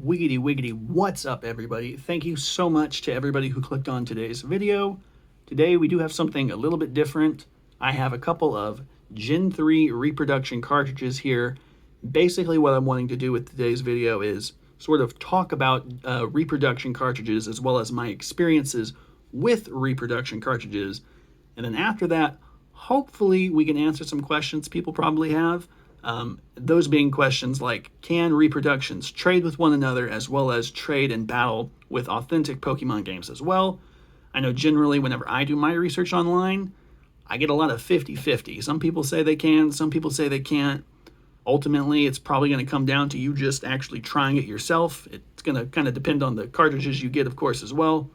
Wiggity wiggity, what's up everybody? Thank you so much to everybody who clicked on today's video. Today we do have something a little bit different. I have a couple of Gen 3 reproduction cartridges here. Basically what I'm wanting to do with today's video is sort of talk about reproduction cartridges as well as my experiences with reproduction cartridges. And then after that, hopefully we can answer some questions people probably have. Those being questions like, can reproductions trade with one another as well as trade and battle with authentic Pokemon games as well? I know generally whenever I do my research online, I get a lot of 50-50. Some people say they can, some people say they can't. Ultimately, it's probably going to come down to you just actually trying it yourself. It's going to kind of depend on the cartridges you get, of course, as well.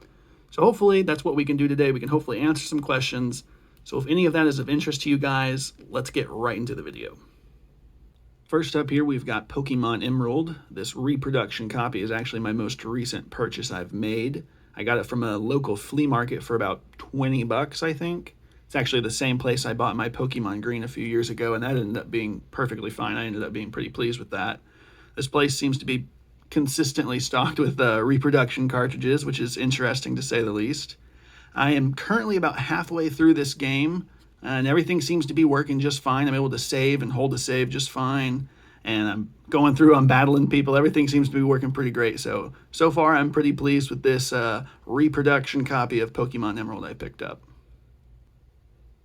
So hopefully that's what we can do today. We can hopefully answer some questions. So if any of that is of interest to you guys, let's get right into the video. First up here, we've got Pokemon Emerald. This reproduction copy is actually my most recent purchase I've made. I got it from a local flea market for about 20 bucks, I think. It's actually the same place I bought my Pokemon Green a few years ago, and that ended up being perfectly fine. I ended up being pretty pleased with that. This place seems to be consistently stocked with reproduction cartridges, which is interesting to say the least. I am currently about halfway through this game, and everything seems to be working just fine. I'm able to save and hold a save just fine, and I'm battling people. Everything seems to be working pretty great. So far I'm pretty pleased with this reproduction copy of Pokemon Emerald I picked up.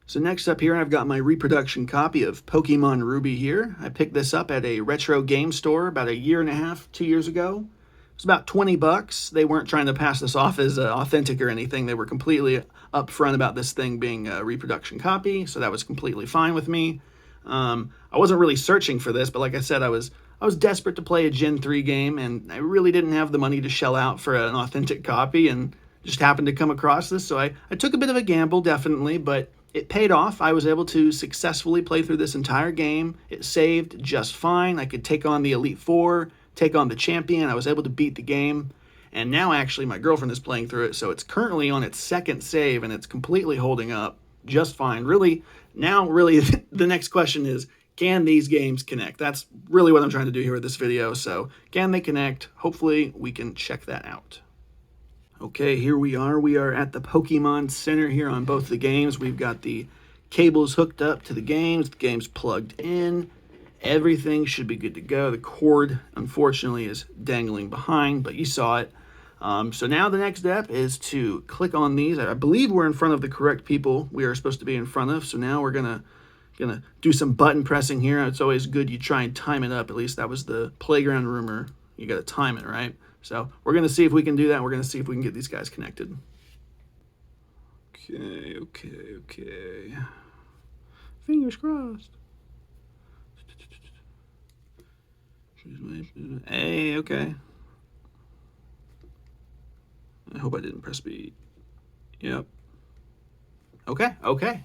So next up here, I've got my reproduction copy of Pokemon Ruby here. I picked this up at a retro game store about a year and a half, 2 years ago. It was about 20 bucks. They weren't trying to pass this off as authentic or anything. They were completely upfront about this thing being a reproduction copy, so that was completely fine with me. I wasn't really searching for this, but like I said, I was desperate to play a Gen 3 game, and I really didn't have the money to shell out for an authentic copy, and just happened to come across this, so I took a bit of a gamble, definitely, but it paid off. I was able to successfully play through this entire game. It saved just fine. I could take on the Elite Four, take on the champion. I was able to beat the game. And now actually my girlfriend is playing through it, so it's currently on its second save and it's completely holding up just fine. Really, the next question is, can these games connect? That's really what I'm trying to do here with this video. So can they connect? Hopefully we can check that out. Okay, here we are. We are at the Pokemon Center here on both the games. We've got the cables hooked up to the game's plugged in. Everything should be good to go. The cord, unfortunately, is dangling behind, but you saw it. So now the next step is to click on these. I believe we're in front of the correct people we are supposed to be in front of. So now we're gonna do some button pressing here. It's always good you try and time it up. At least that was the playground rumor. You gotta time it, right? So we're gonna see if we can do that. We're gonna see if we can get these guys connected. Okay. Fingers crossed. Hey, okay. I hope I didn't press B. Yep. Okay.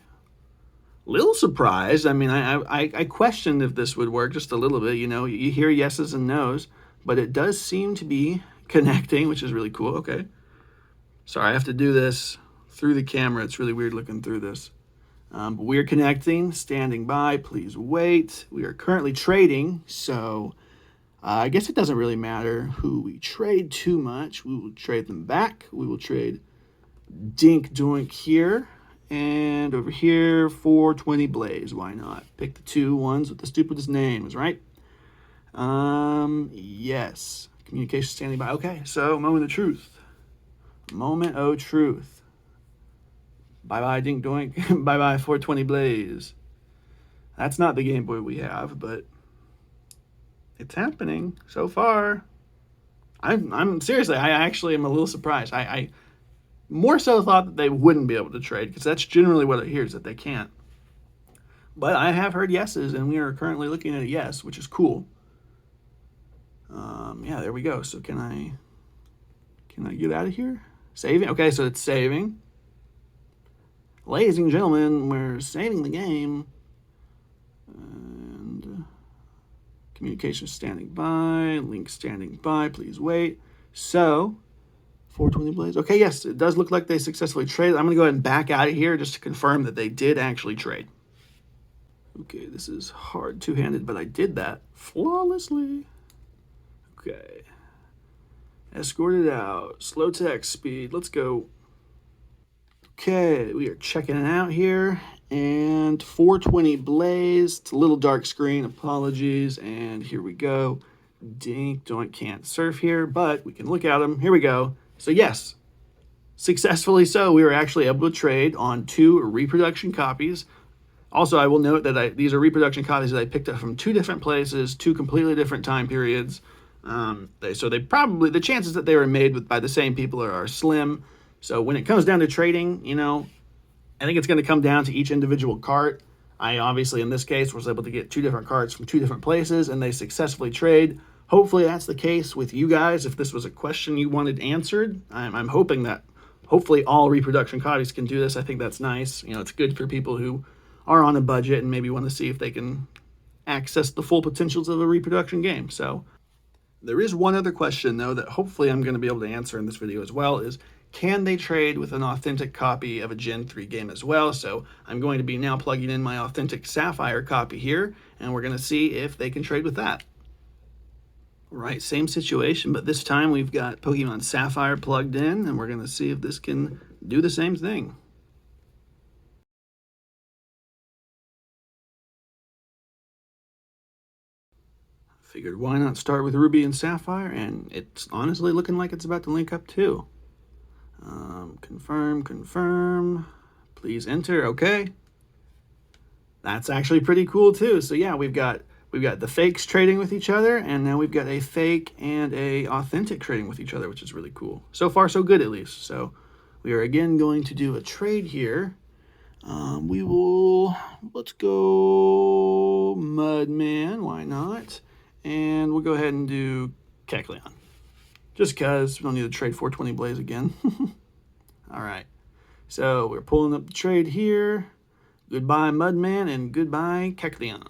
Little surprised. I mean, I questioned if this would work just a little bit. You know, you hear yeses and nos, but it does seem to be connecting, which is really cool. Okay. Sorry, I have to do this through the camera. It's really weird looking through this. But we're connecting, standing by. Please wait. We are currently trading, so I guess it doesn't really matter who we trade too much. We will trade them back. We will trade Dink Doink here. And over here, 420 Blaze. Why not? Pick the two ones with the stupidest names, right? Yes. Communication standing by. Okay, so moment of truth. Moment of truth. Bye-bye, Dink Doink. Bye-bye, 420 Blaze. That's not the Game Boy we have, but it's happening so far. I'm seriously, I actually am a little surprised. I more so thought that they wouldn't be able to trade, because that's generally what I hear, is that they can't. But I have heard yeses, and we are currently looking at a yes, which is cool. Yeah, there we go. So can I get out of here? Saving? Okay, so it's saving. Ladies and gentlemen, we're saving the game. And communication standing by, link standing by, please wait. So 420 Blaze. Okay, yes, it does look like they successfully traded. I'm going to go ahead and back out of here just to confirm that they did actually trade. Okay, this is hard two-handed, but I did that flawlessly. Okay. Escorted out. Slow text speed. Let's go. Okay, we are checking it out here. And 420 blaze. It's a little dark screen. Apologies. And here we go. Dink, doink, can't surf here, but we can look at them. Here we go. So yes, successfully so, we were actually able to trade on 2 reproduction copies. Also, I will note that these are reproduction copies that I picked up from 2 different places, 2 completely different time periods. So they probably, the chances that they were made by the same people are slim. So when it comes down to trading, you know, I think it's going to come down to each individual cart. I obviously, in this case, was able to get 2 different carts from 2 different places, and they successfully trade. Hopefully that's the case with you guys. If this was a question you wanted answered, I'm hoping that hopefully all reproduction copies can do this. I think that's nice. You know, it's good for people who are on a budget and maybe want to see if they can access the full potentials of a reproduction game. So there is one other question, though, that hopefully I'm going to be able to answer in this video as well, is can they trade with an authentic copy of a Gen 3 game as well? So I'm going to be now plugging in my authentic Sapphire copy here, and we're going to see if they can trade with that. All right, same situation, but this time we've got Pokemon Sapphire plugged in, and we're going to see if this can do the same thing. Figured why not start with Ruby and Sapphire, and it's honestly looking like it's about to link up too. Confirm, please enter. Okay, that's actually pretty cool too. So yeah, we've got the fakes trading with each other, and now we've got a fake and a authentic trading with each other, which is really cool. So far so good, at least. So we are again going to do a trade here. Let's go Mudman, why not? And we'll go ahead and do Kecleon. Just because we don't need to trade 420 Blaze again. All right. So we're pulling up the trade here. Goodbye, Mudman, and goodbye, Kecleon.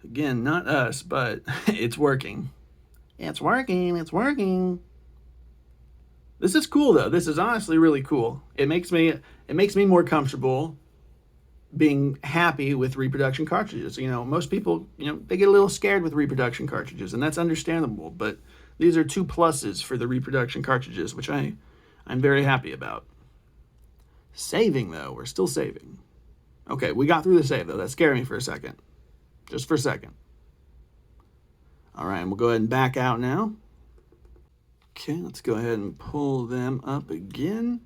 Again, not us, but it's working. It's working. This is cool, though. This is honestly really cool. It makes me more comfortable being happy with reproduction cartridges. You know, most people, you know, they get a little scared with reproduction cartridges, and that's understandable, but these are 2 pluses for the reproduction cartridges, which I'm very happy about. Saving, though. We're still saving. Okay, we got through the save, though. That scared me for a second. Just for a second. All right, and we'll go ahead and back out now. Okay, let's go ahead and pull them up again.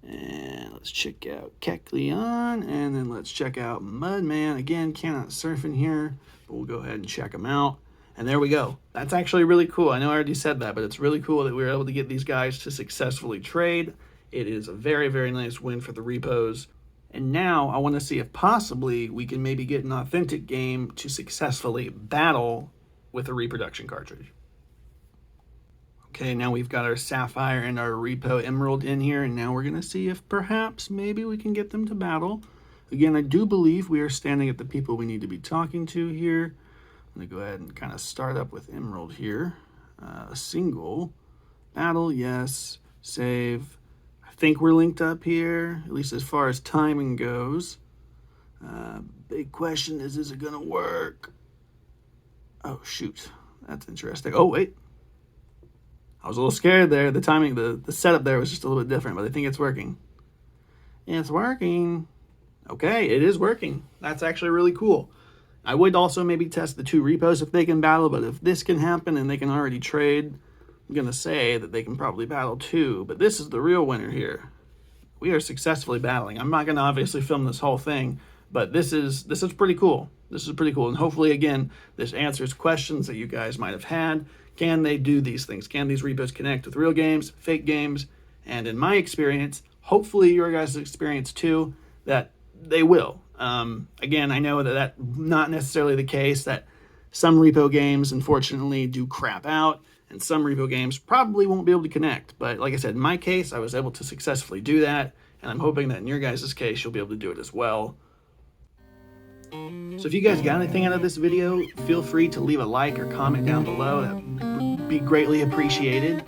And let's check out Kecleon, and then let's check out Mudman. Again, cannot surf in here, but we'll go ahead and check them out. And there we go. That's actually really cool. I know I already said that, but it's really cool that we were able to get these guys to successfully trade. It is a very, very nice win for the repos. And now I want to see if possibly we can maybe get an authentic game to successfully battle with a reproduction cartridge. Okay, now we've got our Sapphire and our Repo Emerald in here, and now we're going to see if perhaps maybe we can get them to battle. Again, I do believe we are standing at the people we need to be talking to here. I'm going to go ahead and kind of start up with Emerald here. Single. Battle, yes. Save. I think we're linked up here, at least as far as timing goes. Big question is it going to work? Oh, shoot. That's interesting. Oh, wait. I was a little scared there. The timing, the setup there was just a little bit different, but I think it's working. It's working. Okay, it is working. That's actually really cool. I would also maybe test the 2 repos if they can battle, but if this can happen and they can already trade, I'm going to say that they can probably battle too. But this is the real winner here. We are successfully battling. I'm not going to obviously film this whole thing, but this is pretty cool. This is pretty cool. And hopefully, again, this answers questions that you guys might have had. Can they do these things? Can these repos connect with real games, fake games? And in my experience, hopefully your guys' experience too, that they will. Again, I know that that's not necessarily the case, that some repo games, unfortunately, do crap out, and some repo games probably won't be able to connect. But like I said, in my case, I was able to successfully do that, and I'm hoping that in your guys' case, you'll be able to do it as well. So if you guys got anything out of this video, feel free to leave a like or comment down below. That would be greatly appreciated.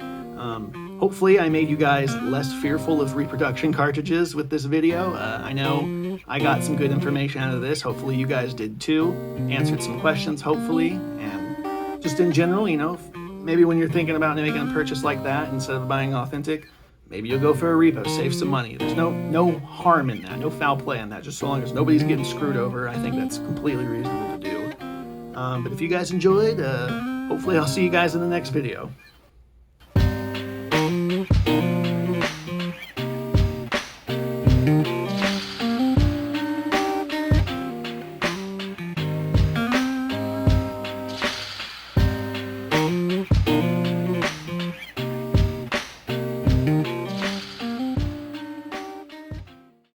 Hopefully I made you guys less fearful of reproduction cartridges with this video. I know I got some good information out of this. Hopefully you guys did too. Answered some questions, hopefully. And just in general, you know, maybe when you're thinking about making a purchase like that, instead of buying authentic, maybe you'll go for a repo, save some money. There's no harm in that, no foul play in that. Just so long as nobody's getting screwed over, I think that's completely reasonable to do. But if you guys enjoyed, hopefully I'll see you guys in the next video.